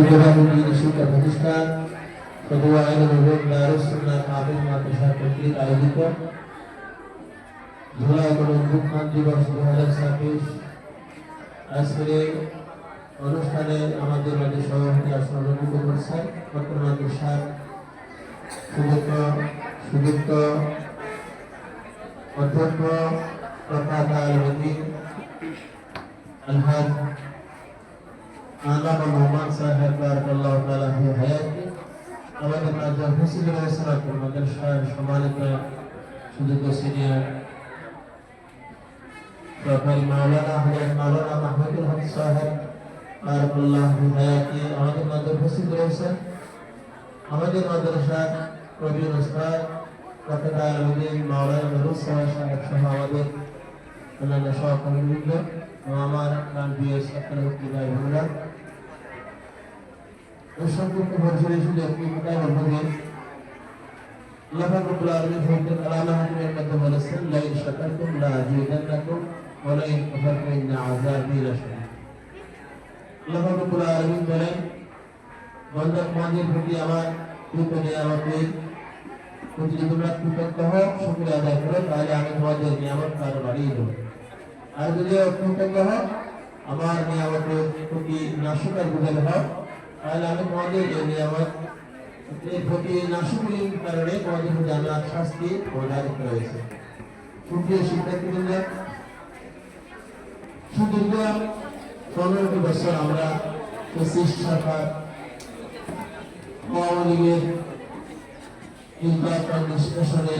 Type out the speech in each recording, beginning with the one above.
বিভাগীয় শিক্ষা প্রতিষ্ঠান সদুয়া আইন এবং দারুস সুন্নাহ কামিল মাদ্রাসা কর্তৃক আয়োজিত জুলাই গণঅভ্যুত্থান দিবস 2026 আজকের অনুষ্ঠানে আমাদের মাঝে সভাপতি আসন গ্রহণ করছেন বর্তমান মাদ্রাসার সুযোগ্য অধ্যক্ষ তথা আলমী আলহাজ আল্লামা মোহাম্মদ সাহেব বারাকাল্লাহু তাআলা ফি হায়াতি আমাদের মাঝে উপস্থিত রয়েছেন আপনাদের সম্মানিত সুযোগ্য সিনিয়র প্রফেসর মাওলানা হযরত মাওলানা মাহমুদুল হক সাহেব বারাকাল্লাহু ফি হায়াতি আমাদের মাঝে উপস্থিত রয়েছেন আমাদের মাদ্রাসার প্রবীণ উস্তাদ তথা আলমী মাওলানা নুরুল সাহেব সহ আমাদের অন্যান্য সহকর্মীবৃন্দ ও আমার প্রাণপ্রিয় ছাত্রছাত্রী ভাই বোনেরা সম্পূর্ণ পরিচয় একটি মোটাই বলবেন আল্লাহ রাব্বুল আলামিন হযরত কালামে হাকিমের মধ্যে বলেছেন লা ইন শাকারতুম লা আযীদান্নাকুম ওয়া লা ইন কাফারতুম ইন্না আযাবি লাশাদীদ। আল্লাহ রাব্বুল আলামিন বলেন বান্দা তোমাদের প্রতি আমার কৃতজ্ঞতা আমাকে যদি তোমরা কৃতজ্ঞ হও শুকরিয়া আদায় করো তাহলে আমি তোমাদের নিয়ামত আরো বাড়িয়ে দেব, আর যদি অকৃতজ্ঞ হও আমার নিয়ামতের প্রতি নাশকর গুজার হও তাহলে আমি তোমাদের এই নিয়ামত এর প্রতি নাশকরির কারণে তোমাদের প্রতি আমি শাস্তি প্রদান করেছি। সুপ্রিয় শিক্ষার্থীবৃন্দ, সুদীর্ঘ 15 বছর আমরা ফ্যাসিস্ট সরকার আওয়ামী লীগের নির্যাতন নিষ্কাশনে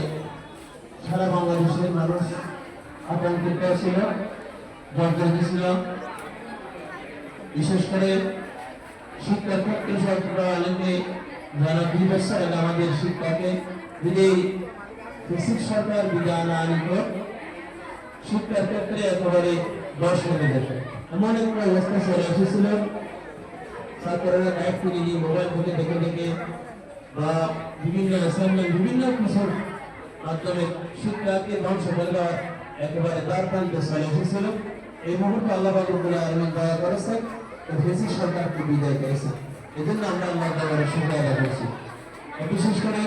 সারা বাংলাদেশের মানুষ আতঙ্কিত ছিল, জর্জরিত ছিল। বিশেষ করে শিক্ষা ক্ষেত্রে সরকারকে যারা 2 বছর আগে আমাদের শিক্ষাকে যদি ফ্যাসিস্ট সরকার বিদায় না আনিত শিক্ষার ক্ষেত্রে একেবারে 10 হয়ে যেত, এমন একটা অবস্থা চলে এসেছিল। ছাত্ররা একটু যদি মোবাইল থেকে দেখে দেখে বা বিভিন্ন অ্যাসাইনমেন্ট বিভিন্ন কিছুর মাধ্যমে শিক্ষাকে ধ্বংস করে দেওয়ার একেবারে দ্বার প্রান্তে চলে এসেছিল। এই মুহূর্তে আল্লাহ রাব্বুল আলামিন দয়া করেছেন, ফ্যাসিস্ট সরকারকে বিদায় করেছেন। এজন্য আমরা আল্লাহর দরবারে শুকরিয়া আদায় করছি। বিশেষ করে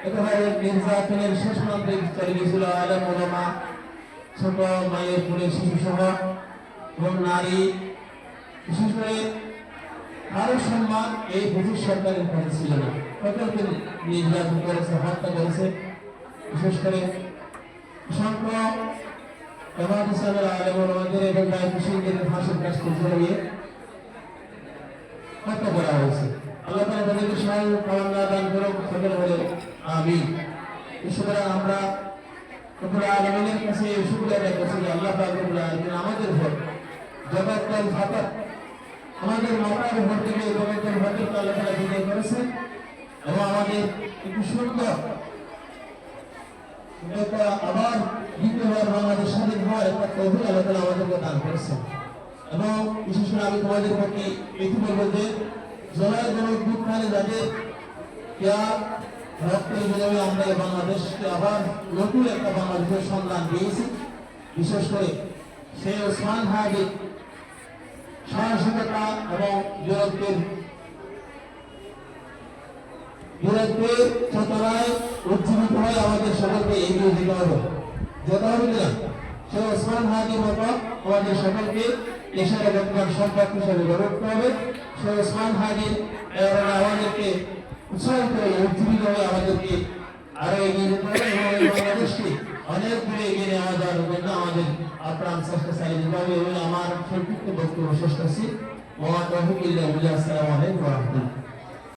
একেবারে নির্যাতনের শেষ প্রান্তে চলে গিয়েছিল আলেম ওলামা, ছোট মায়ের কোলে শিশু সহ এবং নারী। বিশেষ করে কারো সম্মান এই ফ্যাসিস্ট সরকারের কাছে ছিল না, সকলকে নির্যাতন করেছে, হত্যা করেছে। বিশেষ করে অসংখ্য জামাত ইসলামের আলেম ওলামাদের এবং দায়িত্বশীলদের ফাঁসির কাজ করতে গিয়ে হত্যা করা হয়েছে। আল্লাহ তাআলা তাদেরকে সহায় ক্ষমা দান করুন, সকলে বলে আমিন। সুতরাং আমরা রব্বুল আলামিনের কাছে শুকরিয়া আদায় করছি যে আল্লাহ পাক রব্বুল আলামিন আমাদের উপর জগৎকাল ফাতাত আমাদের মাথার উপর থেকে জগতের ফাতাত আল্লাহ তাআলা বিদায় করেছেন এবং আমাদের একটু সুন্দর একটা আবার দ্বিতীয়বার বাংলাদেশ স্বাধীন হওয়ার একটা তৌফিক আল্লাহ তাআলা আমাদেরকে দান করেছেন। এবং বিশেষ করে আমি তোমাদের প্রতি এটি বলবো যে জুলাই গণঅভ্যুত্থানে যাদের রক্তের বিনিময়ে আমরা এই বাংলাদেশকে আবার নতুন একটা বাংলাদেশের সন্ধান দিয়েছি। বিশেষ করে সেই ওসমান হাদির সাহসিকতা এবং বীরত্বের চেতনায় উজ্জীবিত হয়ে আমাদের সকলকে এগিয়ে যেতে হবে, যেতে হবে কিনা সেই ওসমান হাদির মতো আমাদের সকলকে দেশের একজন সম্পদ হিসেবে গড়ে উঠতে হবে। সেই ওসমান হাদির আমাদেরকে উৎসাহিত হয়ে উজ্জীবিত হয়ে আমাদেরকে আরো এগিয়ে যেতে হবে এবং বাংলাদেশকে অনেক দূরে এগিয়ে নেওয়া যাওয়ার জন্য আমাদের আপ্রাণ চেষ্টা চালিয়ে যেতে হবে। এবং আমার সংক্ষিপ্ত বক্তব্য শেষ করছি। আসসালামু আলাইকুম ওয়া রাহমাতুল্লাহ।